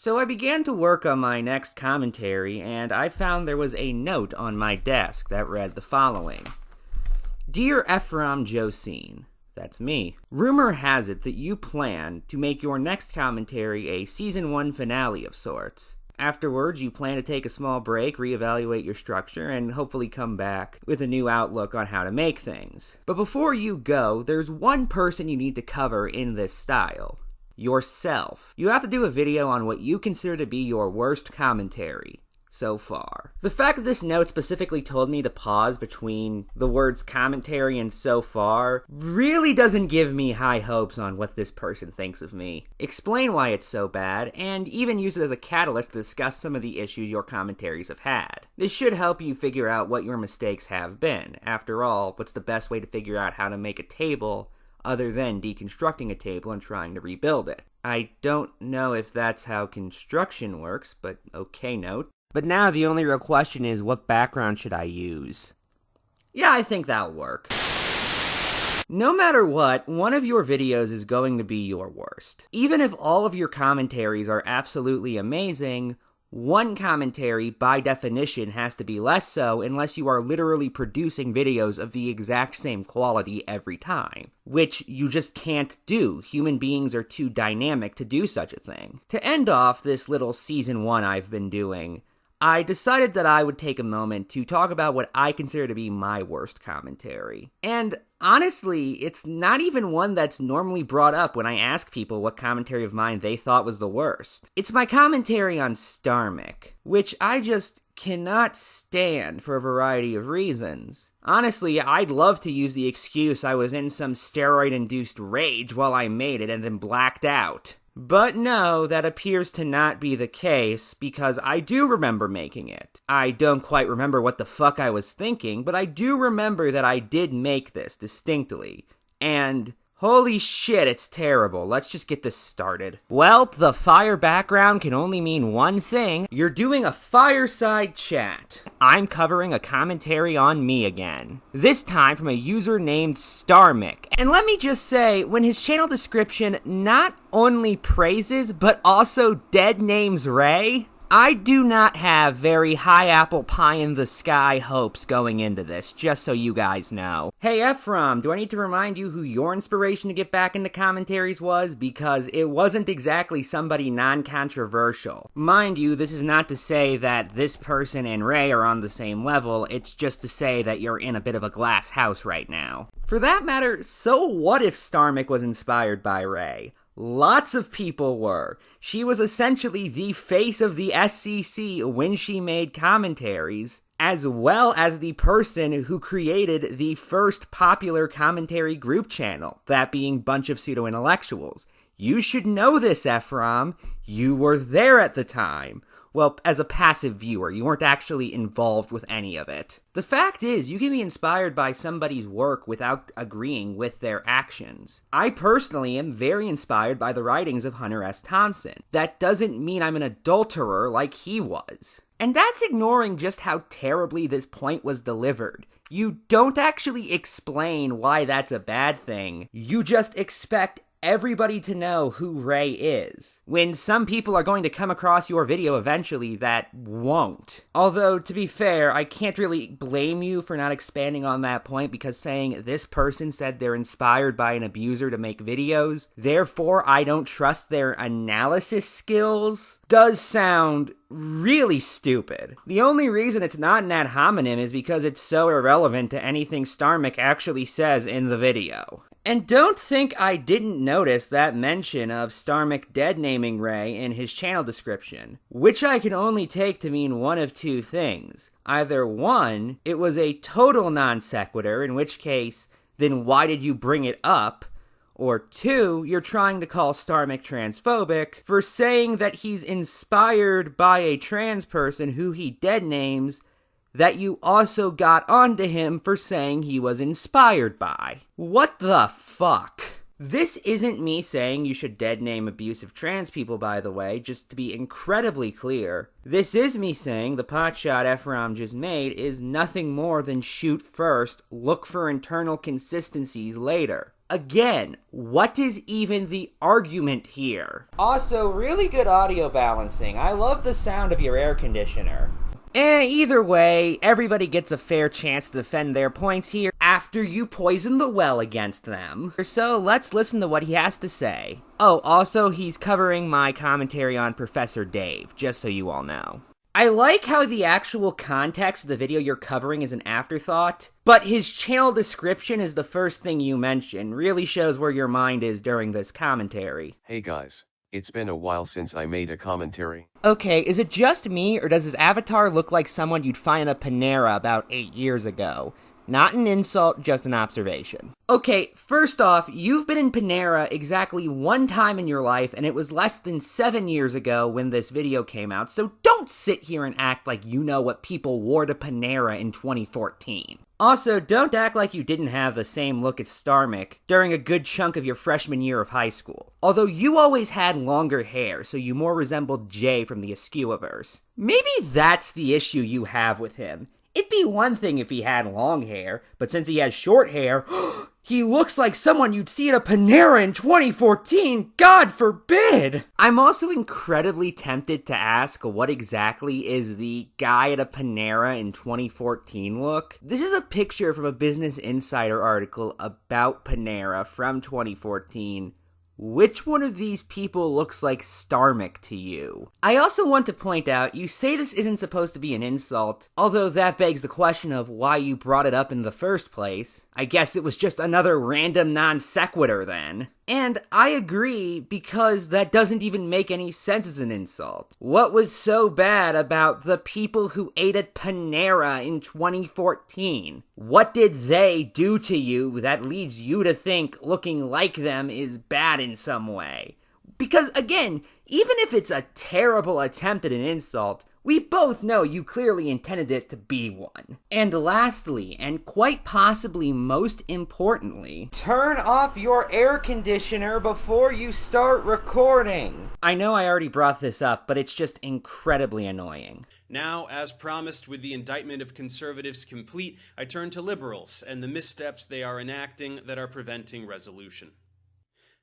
So I began to work on my next commentary, and I found there was a note on my desk that read the following. Dear Ephraim Josine, that's me. Rumor has it that you plan to make your next commentary a Season 1 finale of sorts. Afterwards, you plan to take a small break, reevaluate your structure, and hopefully come back with a new outlook on how to make things. But before you go, there's one person you need to cover in this style. Yourself. You have to do a video on what you consider to be your worst commentary so far. The fact that this note specifically told me to pause between the words commentary and so far really doesn't give me high hopes on what this person thinks of me. Explain why it's so bad, and even use it as a catalyst to discuss some of the issues your commentaries have had. This should help you figure out what your mistakes have been. After all, what's the best way to figure out how to make a table other than deconstructing a table and trying to rebuild it? I don't know if that's how construction works, but okay note. But now the only real question is, what background should I use? Yeah, I think that'll work. No matter what, one of your videos is going to be your worst. Even if all of your commentaries are absolutely amazing, one commentary, by definition, has to be less so unless you are literally producing videos of the exact same quality every time, which you just can't do. Human beings are too dynamic to do such a thing. To end off this little Season 1 I've been doing, I decided that I would take a moment to talk about what I consider to be my worst commentary. And honestly, it's not even one that's normally brought up when I ask people what commentary of mine they thought was the worst. It's my commentary on Starmic, which I just cannot stand for a variety of reasons. Honestly, I'd love to use the excuse I was in some steroid-induced rage while I made it and then blacked out. But no, that appears to not be the case, because I do remember making it. I don't quite remember what the fuck I was thinking, but I do remember that I did make this distinctly. And holy shit, it's terrible. Let's just get this started. Well, the fire background can only mean one thing. You're doing a fireside chat. I'm covering a commentary on me again. This time from a user named Starmic. And let me just say, when his channel description not only praises, but also dead names Ray, I do not have very high apple pie in the sky hopes going into this, just so you guys know. Hey Ephraim, do I need to remind you who your inspiration to get back into commentaries was? Because it wasn't exactly somebody non-controversial. Mind you, this is not to say that this person and Ray are on the same level, it's just to say that you're in a bit of a glass house right now. For that matter, so what if Starmic was inspired by Ray? Lots of people were. She was essentially the face of the SCC when she made commentaries, as well as the person who created the first popular commentary group channel, that being Bunch of Pseudo-Intellectuals. You should know this, Ephraim. You were there at the time. Well, as a passive viewer, you weren't actually involved with any of it. The fact is, you can be inspired by somebody's work without agreeing with their actions. I personally am very inspired by the writings of Hunter S. Thompson. That doesn't mean I'm an adulterer like he was. And that's ignoring just how terribly this point was delivered. You don't actually explain why that's a bad thing. You just expect everybody to know who Ray is, when some people are going to come across your video eventually that won't. Although, to be fair, I can't really blame you for not expanding on that point, because saying this person said they're inspired by an abuser to make videos, therefore I don't trust their analysis skills, does sound really stupid. The only reason it's not an ad hominem is because it's so irrelevant to anything Starmic actually says in the video. And don't think I didn't notice that mention of Starmic dead-naming Ray in his channel description, which I can only take to mean one of two things. Either one, it was a total non sequitur, in which case, then why did you bring it up? Or two, you're trying to call Starmic transphobic for saying that he's inspired by a trans person who he dead-names, that you also got onto him for saying he was inspired by. What the fuck? This isn't me saying you should dead name abusive trans people, by the way, just to be incredibly clear. This is me saying the potshot Ephraim just made is nothing more than shoot first, look for internal consistencies later. Again, what is even the argument here? Also, really good audio balancing. I love the sound of your air conditioner. Either way, everybody gets a fair chance to defend their points here after you poison the well against them. So let's listen to what he has to say. Oh, also, he's covering my commentary on Professor Dave, just so you all know. I like how the actual context of the video you're covering is an afterthought, but his channel description is the first thing you mention. Really shows where your mind is during this commentary. Hey guys, it's been a while since I made a commentary. Okay, is it just me, or does his avatar look like someone you'd find at a Panera about 8 years ago? Not an insult, just an observation. Okay, first off, you've been in Panera exactly one time in your life, and it was less than 7 years ago when this video came out, so don't sit here and act like you know what people wore to Panera in 2014. Also, don't act like you didn't have the same look as Starmic during a good chunk of your freshman year of high school. Although you always had longer hair, so you more resembled Jay from the Askewiverse. Maybe that's the issue you have with him. It'd be one thing if he had long hair, but since he has short hair, he looks like someone you'd see at a Panera in 2014, God forbid! I'm also incredibly tempted to ask what exactly is the guy at a Panera in 2014 look. This is a picture from a Business Insider article about Panera from 2014. Which one of these people looks like Starmic to you? I also want to point out, you say this isn't supposed to be an insult, although that begs the question of why you brought it up in the first place. I guess it was just another random non sequitur then. And I agree, because that doesn't even make any sense as an insult. What was so bad about the people who ate at Panera in 2014? What did they do to you that leads you to think looking like them is bad in some way? Because again, even if it's a terrible attempt at an insult, we both know you clearly intended it to be one. And lastly, and quite possibly most importantly, turn off your air conditioner before you start recording. I know I already brought this up, but it's just incredibly annoying. Now, as promised, with the indictment of conservatives complete, I turn to liberals and the missteps they are enacting that are preventing resolution.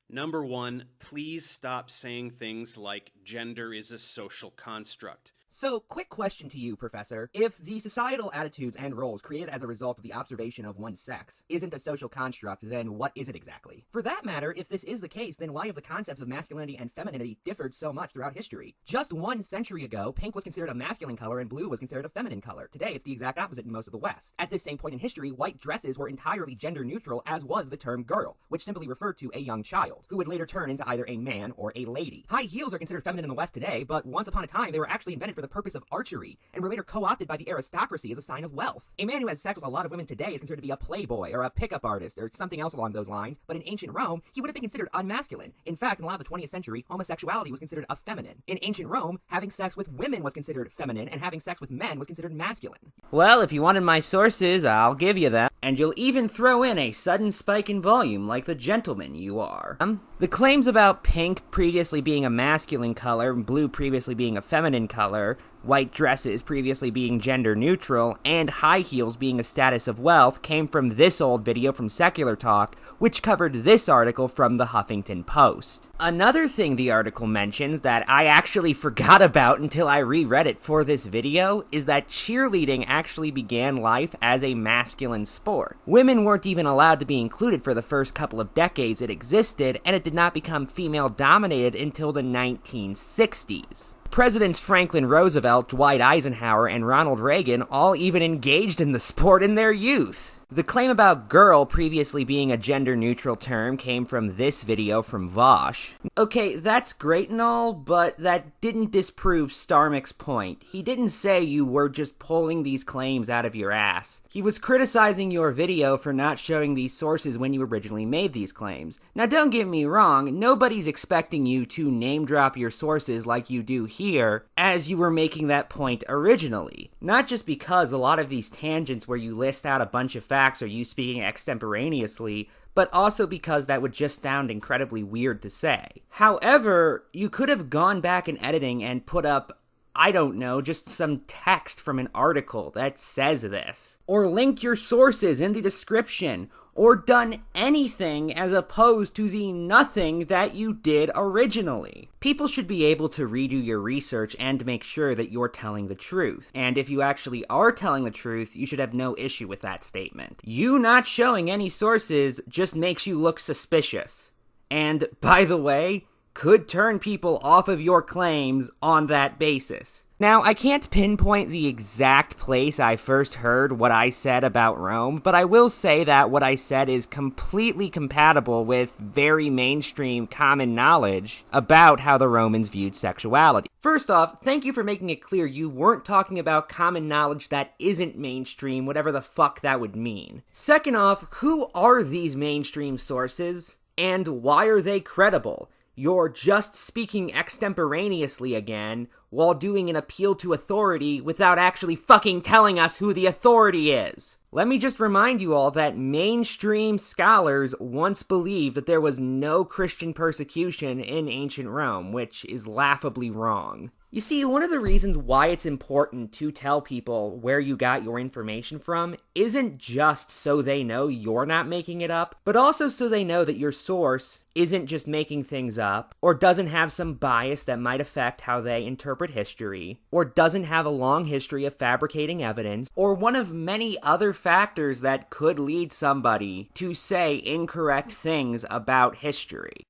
Number 1, please stop saying things like gender is a social construct. So, quick question to you, Professor. If the societal attitudes and roles created as a result of the observation of one's sex isn't a social construct, then what is it exactly? For that matter, if this is the case, then why have the concepts of masculinity and femininity differed so much throughout history? Just 1 century ago, pink was considered a masculine color and blue was considered a feminine color. Today, it's the exact opposite in most of the West. At this same point in history, white dresses were entirely gender neutral, as was the term girl, which simply referred to a young child, who would later turn into either a man or a lady. High heels are considered feminine in the West today, but once upon a time, they were actually invented for the purpose of archery, and were later co-opted by the aristocracy as a sign of wealth. A man who has sex with a lot of women today is considered to be a playboy, or a pickup artist, or something else along those lines, but in ancient Rome, he would have been considered unmasculine. In fact, in a lot of the 20th century, homosexuality was considered effeminate. In ancient Rome, having sex with women was considered feminine, and having sex with men was considered masculine. Well, if you wanted my sources, I'll give you them. And you'll even throw in a sudden spike in volume like the gentleman you are. The claims about pink previously being a masculine color, blue previously being a feminine color, white dresses previously being gender neutral, and high heels being a status of wealth came from this old video from Secular Talk, which covered this article from the Huffington Post. Another thing the article mentions that I actually forgot about until I reread it for this video is that cheerleading actually began life as a masculine sport. Women weren't even allowed to be included for the first couple of decades it existed, and it did not become female-dominated until the 1960s. Presidents Franklin Roosevelt, Dwight Eisenhower, and Ronald Reagan all even engaged in the sport in their youth. The claim about girl previously being a gender-neutral term came from this video from Vosh. Okay, that's great and all, but that didn't disprove Starmic's point. He didn't say you were just pulling these claims out of your ass. He was criticizing your video for not showing these sources when you originally made these claims. Now don't get me wrong, nobody's expecting you to name-drop your sources like you do here, as you were making that point originally. Not just because a lot of these tangents where you list out a bunch of facts or you speaking extemporaneously, but also because that would just sound incredibly weird to say. However, you could have gone back in editing and put up I don't know, just some text from an article that says this. Or link your sources in the description. Or done anything as opposed to the nothing that you did originally. People should be able to redo your research and make sure that you're telling the truth. And if you actually are telling the truth, you should have no issue with that statement. You not showing any sources just makes you look suspicious. And, by the way, could turn people off of your claims on that basis. Now, I can't pinpoint the exact place I first heard what I said about Rome, but I will say that what I said is completely compatible with very mainstream common knowledge about how the Romans viewed sexuality. First off, thank you for making it clear you weren't talking about common knowledge that isn't mainstream, whatever the fuck that would mean. Second off, who are these mainstream sources, and why are they credible? You're just speaking extemporaneously again, while doing an appeal to authority without actually fucking telling us who the authority is. Let me just remind you all that mainstream scholars once believed that there was no Christian persecution in ancient Rome, which is laughably wrong. You see, one of the reasons why it's important to tell people where you got your information from isn't just so they know you're not making it up, but also so they know that your source isn't just making things up, or doesn't have some bias that might affect how they interpret history, or doesn't have a long history of fabricating evidence, or one of many other factors that could lead somebody to say incorrect things about history.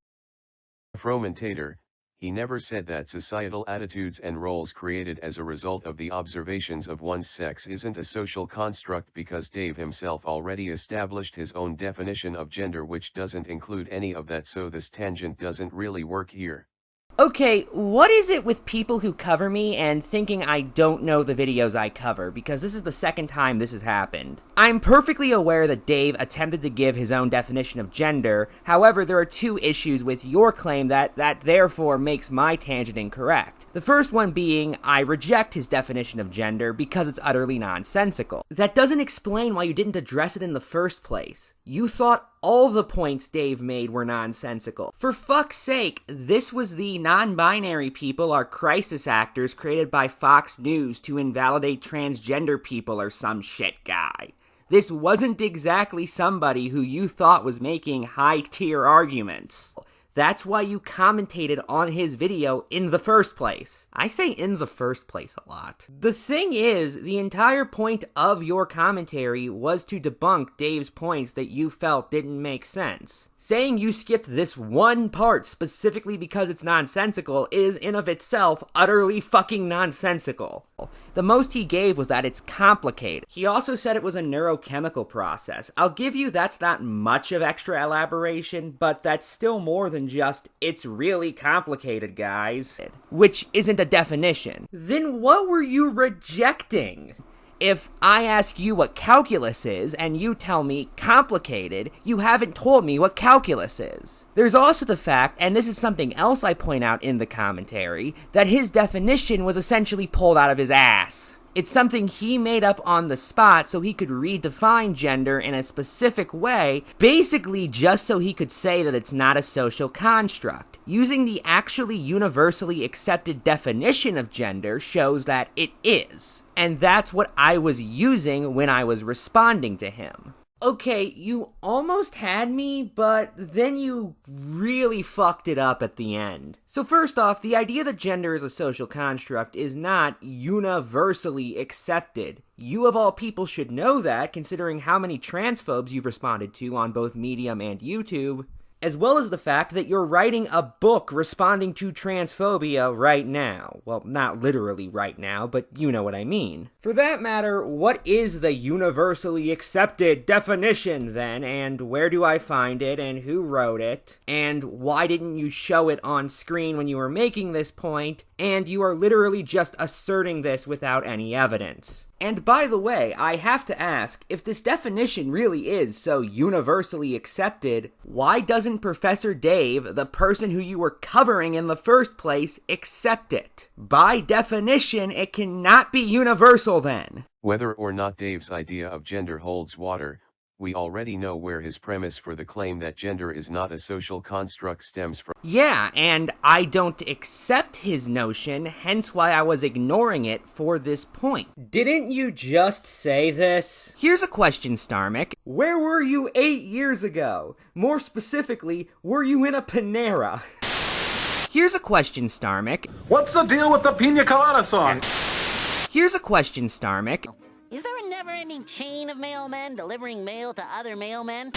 Ephrommentator, he never said that societal attitudes and roles created as a result of the observations of one's sex isn't a social construct, because Dave himself already established his own definition of gender, which doesn't include any of that, so this tangent doesn't really work here. Okay, what is it with people who cover me and thinking I don't know the videos I cover, because this is the second time this has happened. I'm perfectly aware that Dave attempted to give his own definition of gender, however there are two issues with your claim that therefore makes my tangent incorrect. The first one being, I reject his definition of gender because it's utterly nonsensical. That doesn't explain why you didn't address it in the first place. You thought all the points Dave made were nonsensical. For fuck's sake, this was the non-binary people are crisis actors created by Fox News to invalidate transgender people or some shit guy. This wasn't exactly somebody who you thought was making high-tier arguments. That's why you commentated on his video in the first place. I say in the first place a lot. The thing is, the entire point of your commentary was to debunk Dave's points that you felt didn't make sense. Saying you skipped this one part specifically because it's nonsensical is in of itself utterly fucking nonsensical. The most he gave was that it's complicated. He also said it was a neurochemical process. I'll give you that's not much of extra elaboration, but that's still more than just, it's really complicated, guys. Which isn't a definition. Then what were you rejecting? If I ask you what calculus is, and you tell me complicated, you haven't told me what calculus is. There's also the fact, and this is something else I point out in the commentary, that his definition was essentially pulled out of his ass. It's something he made up on the spot so he could redefine gender in a specific way, basically just so he could say that it's not a social construct. Using the actually universally accepted definition of gender shows that it is. And that's what I was using when I was responding to him. Okay, you almost had me, but then you really fucked it up at the end. So first off, the idea that gender is a social construct is not universally accepted. You of all people should know that, considering how many transphobes you've responded to on both Medium and YouTube, as well as the fact that you're writing a book responding to transphobia right now. Well, not literally right now, but you know what I mean. For that matter, what is the universally accepted definition then, and where do I find it, and who wrote it, and why didn't you show it on screen when you were making this point, and you are literally just asserting this without any evidence. And by the way, I have to ask, if this definition really is so universally accepted, why doesn't Professor Dave, the person who you were covering in the first place, accept it? By definition, it cannot be universal then. Whether or not Dave's idea of gender holds water, We already know where his premise for the claim that gender is not a social construct stems from. Yeah, and I don't accept his notion, hence why I was ignoring it for this point. Didn't you just say this? Here's a question, Starmick. Where were you 8 years ago? More specifically, were you in a Panera? Here's a question, Starmick. What's the deal with the pina colada song? Here's a question, Starmick. Is there a never-ending chain of mailmen delivering mail to other mailmen?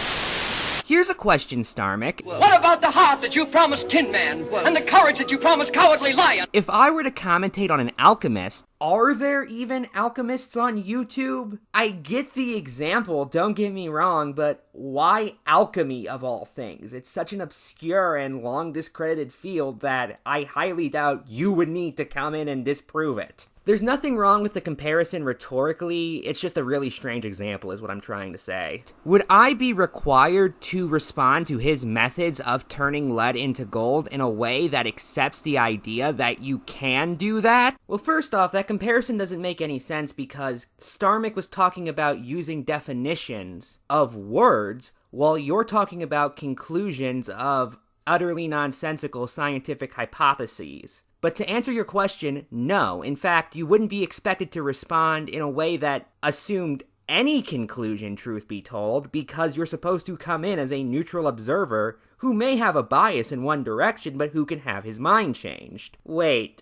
Here's a question, Starmick. What about the heart that you promised Tin Man? And the courage that you promised Cowardly Lion? If I were to commentate on an alchemist, are there even alchemists on YouTube? I get the example, don't get me wrong, but why alchemy of all things? It's such an obscure and long discredited field that I highly doubt you would need to come in and disprove it. There's nothing wrong with the comparison rhetorically, it's just a really strange example is what I'm trying to say. Would I be required to respond to his methods of turning lead into gold in a way that accepts the idea that you can do that? Well, first off, that comparison doesn't make any sense because Starmick was talking about using definitions of words while you're talking about conclusions of utterly nonsensical scientific hypotheses. But to answer your question, no. In fact, you wouldn't be expected to respond in a way that assumed any conclusion, truth be told, because you're supposed to come in as a neutral observer who may have a bias in one direction, but who can have his mind changed. Wait,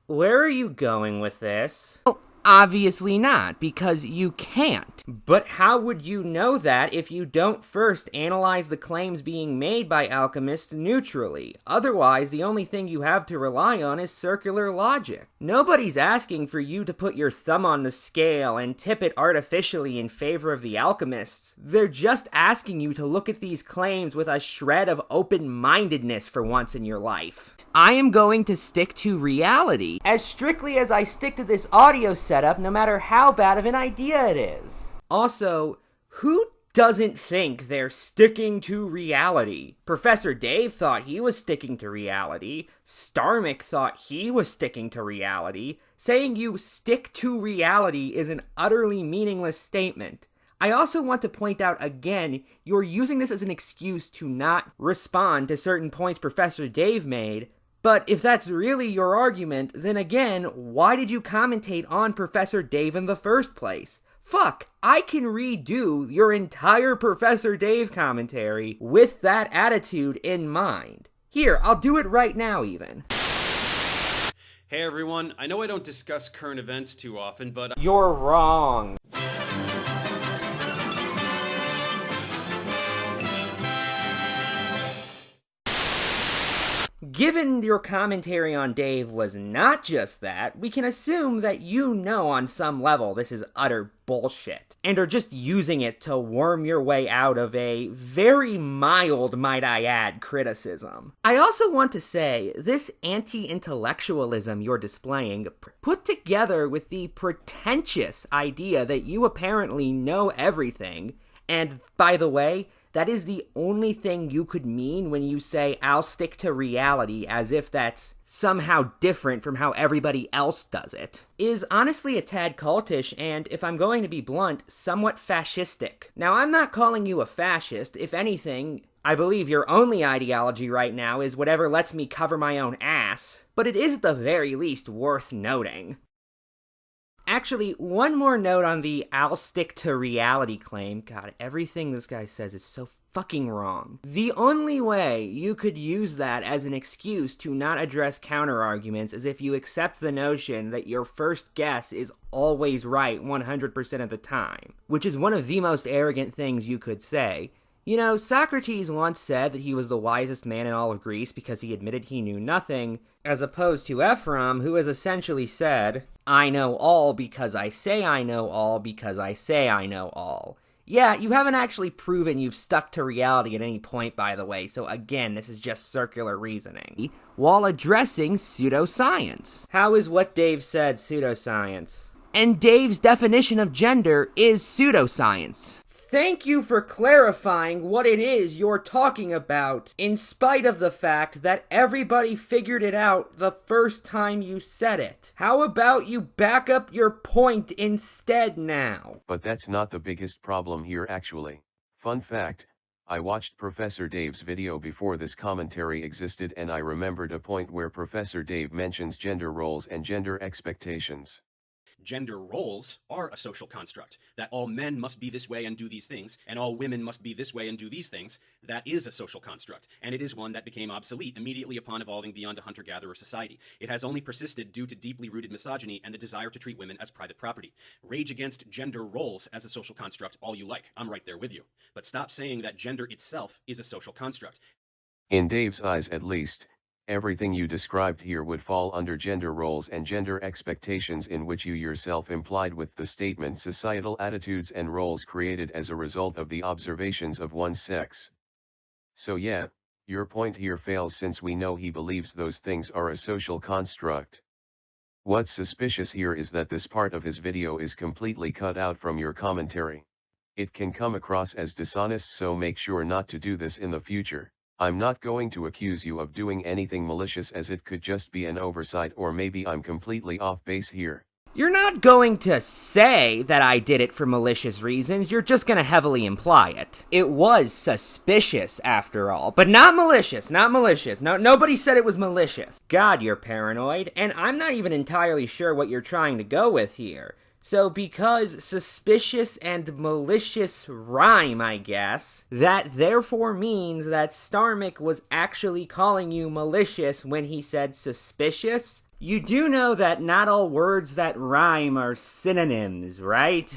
where are you going with this? Well, obviously not, because you can't. But how would you know that if you don't first analyze the claims being made by alchemists neutrally? Otherwise, the only thing you have to rely on is circular logic. Nobody's asking for you to put your thumb on the scale and tip it artificially in favor of the alchemists. They're just asking you to look at these claims with a shred of open-mindedness for once in your life. I am going to stick to reality, as strictly as I stick to this audio setup, no matter how bad of an idea it is. Also, who doesn't think they're sticking to reality? Professor Dave thought he was sticking to reality. Starmick thought he was sticking to reality. Saying you stick to reality is an utterly meaningless statement. I also want to point out again, you're using this as an excuse to not respond to certain points Professor Dave made. But if that's really your argument, then again, why did you commentate on Professor Dave in the first place? Fuck, I can redo your entire Professor Dave commentary with that attitude in mind. Here, I'll do it right now even. Hey everyone, I know I don't discuss current events too often, but You're wrong. Given your commentary on Dave was not just that, we can assume that you know on some level this is utter bullshit, and are just using it to worm your way out of a very mild, might I add, criticism. I also want to say, this anti-intellectualism you're displaying, put together with the pretentious idea that you apparently know everything, and by the way, that is the only thing you could mean when you say, I'll stick to reality, as if that's somehow different from how everybody else does it, is honestly a tad cultish and, if I'm going to be blunt, somewhat fascistic. Now, I'm not calling you a fascist. If anything, I believe your only ideology right now is whatever lets me cover my own ass, but it is at the very least worth noting. Actually, one more note on the I'll stick to reality claim. God, everything this guy says is so fucking wrong. The only way you could use that as an excuse to not address counter-arguments is if you accept the notion that your first guess is always right 100% of the time, which is one of the most arrogant things you could say. You know, Socrates once said that he was the wisest man in all of Greece because he admitted he knew nothing, as opposed to Ephraim, who has essentially said, I know all because I say I know all because I say I know all. Yeah, you haven't actually proven you've stuck to reality at any point, by the way, so again, this is just circular reasoning, while addressing pseudoscience. How is what Dave said pseudoscience? And Dave's definition of gender is pseudoscience. Thank you for clarifying what it is you're talking about, in spite of the fact that everybody figured it out the first time you said it. How about you back up your point instead now? But that's not the biggest problem here actually. Fun fact, I watched Professor Dave's video before this commentary existed, and I remembered a point where Professor Dave mentions gender roles and gender expectations. Gender roles are a social construct. That all men must be this way and do these things, and all women must be this way and do these things. That is a social construct, and it is one that became obsolete immediately upon evolving beyond a hunter-gatherer society. It has only persisted due to deeply rooted misogyny and the desire to treat women as private property. Rage against gender roles as a social construct all you like. I'm right there with you. But stop saying that gender itself is a social construct. In Dave's eyes at least, everything you described here would fall under gender roles and gender expectations, in which you yourself implied with the statement societal attitudes and roles created as a result of the observations of one's sex. So yeah, your point here fails, since we know he believes those things are a social construct. What's suspicious here is that this part of his video is completely cut out from your commentary. It can come across as dishonest, so make sure not to do this in the future. I'm not going to accuse you of doing anything malicious, as it could just be an oversight, or maybe I'm completely off base here. You're not going to say that I did it for malicious reasons, you're just gonna heavily imply it. It was suspicious, after all, but not malicious, not malicious. No, nobody said it was malicious. God, you're paranoid, and I'm not even entirely sure what you're trying to go with here. So because suspicious and malicious rhyme, I guess, that therefore means that Starmick was actually calling you malicious when he said suspicious? You do know that not all words that rhyme are synonyms, right?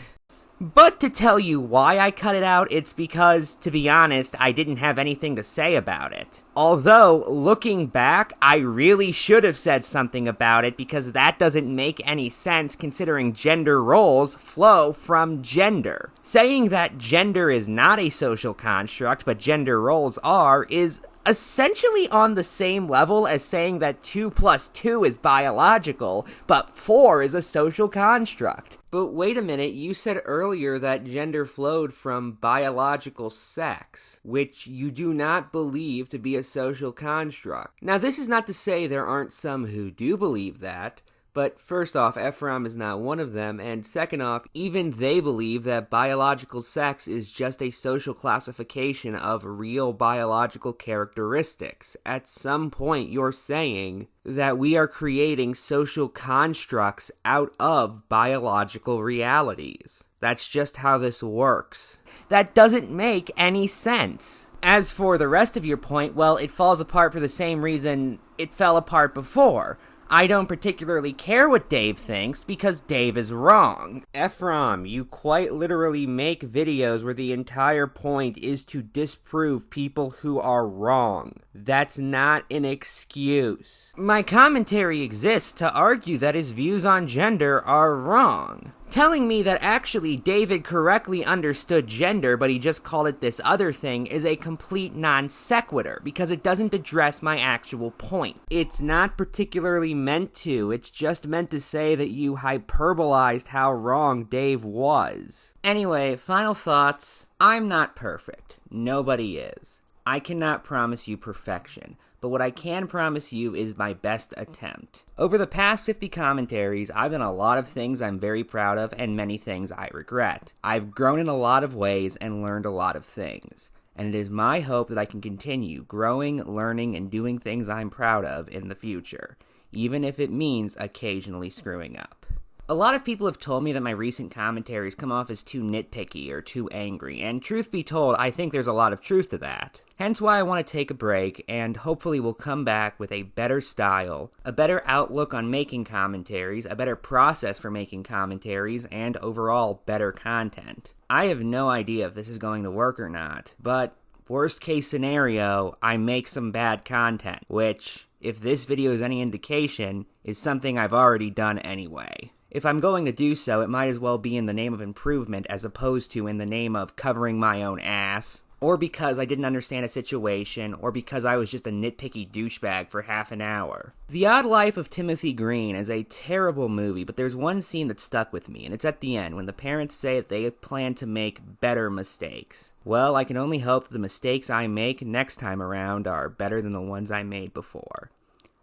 But to tell you why I cut it out, it's because, to be honest, I didn't have anything to say about it. Although, looking back, I really should have said something about it, because that doesn't make any sense considering gender roles flow from gender. Saying that gender is not a social construct, but gender roles are, is essentially on the same level as saying that 2 plus 2 is biological, but 4 is a social construct. But wait a minute, you said earlier that gender flowed from biological sex, which you do not believe to be a social construct. Now, this is not to say there aren't some who do believe that, but first off, Ephraim is not one of them, and second off, even they believe that biological sex is just a social classification of real biological characteristics. At some point, you're saying that we are creating social constructs out of biological realities. That's just how this works. That doesn't make any sense. As for the rest of your point, well, it falls apart for the same reason it fell apart before. I don't particularly care what Dave thinks, because Dave is wrong. Ephraim, you quite literally make videos where the entire point is to disprove people who are wrong. That's not an excuse. My commentary exists to argue that his views on gender are wrong. Telling me that actually David correctly understood gender, but he just called it this other thing, is a complete non sequitur, because it doesn't address my actual point. It's not particularly meant to, it's just meant to say that you hyperbolized how wrong Dave was. Anyway, final thoughts. I'm not perfect. Nobody is. I cannot promise you perfection. But what I can promise you is my best attempt. Over the past 50 commentaries, I've done a lot of things I'm very proud of and many things I regret. I've grown in a lot of ways and learned a lot of things. And it is my hope that I can continue growing, learning, and doing things I'm proud of in the future, even if it means occasionally screwing up. A lot of people have told me that my recent commentaries come off as too nitpicky or too angry, and truth be told, I think there's a lot of truth to that. Hence why I want to take a break, and hopefully we'll come back with a better style, a better outlook on making commentaries, a better process for making commentaries, and overall better content. I have no idea if this is going to work or not, but worst case scenario, I make some bad content, which, if this video is any indication, is something I've already done anyway. If I'm going to do so, it might as well be in the name of improvement as opposed to in the name of covering my own ass, or because I didn't understand a situation, or because I was just a nitpicky douchebag for half an hour. The Odd Life of Timothy Green is a terrible movie, but there's one scene that stuck with me, and it's at the end, when the parents say that they plan to make better mistakes. Well, I can only hope that the mistakes I make next time around are better than the ones I made before.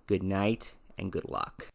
Good night, and good luck.